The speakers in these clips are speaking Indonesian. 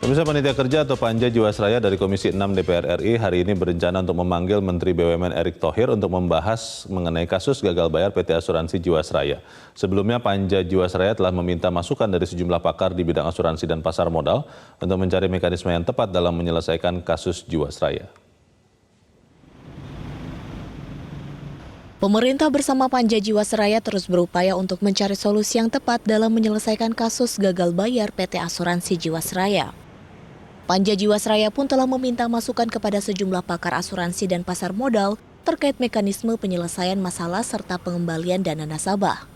Pemirsa, Panitia Kerja atau Panja Jiwasraya dari Komisi 6 DPR RI hari ini berencana untuk memanggil Menteri BUMN Erick Thohir untuk membahas mengenai kasus gagal bayar PT Asuransi Jiwasraya. Sebelumnya Panja Jiwasraya telah meminta masukan dari sejumlah pakar di bidang asuransi dan pasar modal untuk mencari mekanisme yang tepat dalam menyelesaikan kasus Jiwasraya. Pemerintah bersama Panja Jiwasraya terus berupaya untuk mencari solusi yang tepat dalam menyelesaikan kasus gagal bayar PT Asuransi Jiwasraya. Panja Jiwasraya pun telah meminta masukan kepada sejumlah pakar asuransi dan pasar modal terkait mekanisme penyelesaian masalah serta pengembalian dana nasabah.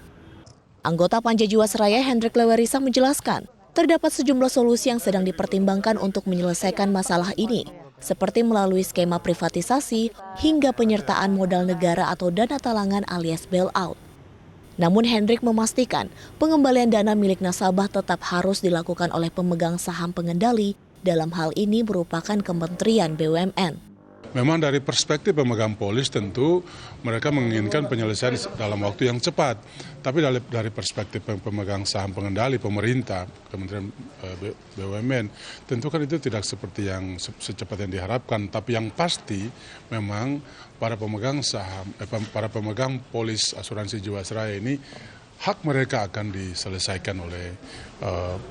Anggota Panja Jiwasraya Hendrik Lewerisa menjelaskan, terdapat sejumlah solusi yang sedang dipertimbangkan untuk menyelesaikan masalah ini, seperti melalui skema privatisasi hingga penyertaan modal negara atau dana talangan alias bailout. Namun Hendrik memastikan pengembalian dana milik nasabah tetap harus dilakukan oleh pemegang saham pengendali, dalam hal ini merupakan Kementerian BUMN. Memang dari perspektif pemegang polis tentu mereka menginginkan penyelesaian dalam waktu yang cepat. Tapi dari perspektif pemegang saham pengendali pemerintah, Kementerian BUMN, tentu kan itu tidak seperti yang secepat yang diharapkan. Tapi yang pasti memang para pemegang saham, para pemegang polis asuransi Jiwasraya ini hak mereka akan diselesaikan oleh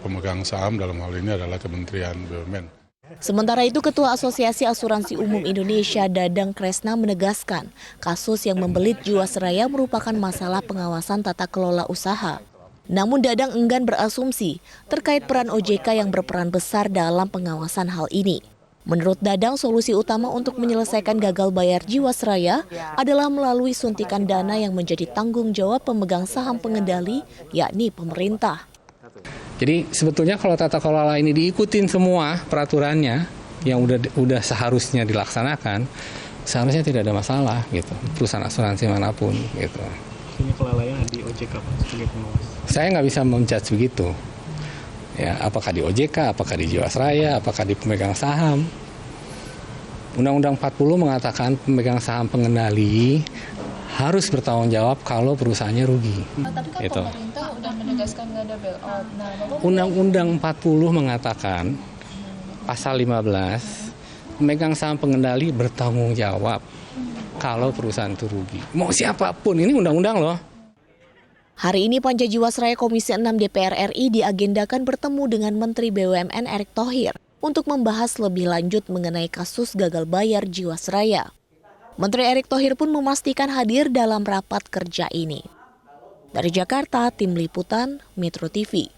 pemegang saham, dalam hal ini adalah Kementerian BUMN. Sementara itu, Ketua Asosiasi Asuransi Umum Indonesia Dadang Kresna menegaskan, kasus yang membelit Jiwasraya merupakan masalah pengawasan tata kelola usaha. Namun Dadang enggan berasumsi terkait peran OJK yang berperan besar dalam pengawasan hal ini. Menurut Dadang, solusi utama untuk menyelesaikan gagal bayar Jiwasraya adalah melalui suntikan dana yang menjadi tanggung jawab pemegang saham pengendali, yakni pemerintah. Jadi sebetulnya kalau tata kelola ini diikutin semua peraturannya yang udah seharusnya dilaksanakan, seharusnya tidak ada masalah gitu. Perusahaan asuransi manapun gitu. Ini kelalaian di OJK Pak sebagai pengawas. Saya nggak bisa menjudge begitu. Ya, apakah di OJK, apakah di Jiwasraya, apakah di pemegang saham. Undang-Undang 40 mengatakan pemegang saham pengendali harus bertanggung jawab kalau perusahaannya rugi. Tapi kan gitu. Pemerintah udah menegaskan nggak ada bailout. Nah, Undang-Undang 40 mengatakan pasal 15 pemegang saham pengendali bertanggung jawab kalau perusahaan itu rugi. Mau siapapun, ini undang-undang loh. Hari ini Panja Jiwasraya Komisi 6 DPR RI diagendakan bertemu dengan Menteri BUMN Erick Thohir untuk membahas lebih lanjut mengenai kasus gagal bayar Jiwasraya. Menteri Erick Thohir pun memastikan hadir dalam rapat kerja ini. Dari Jakarta, Tim Liputan, Metro TV.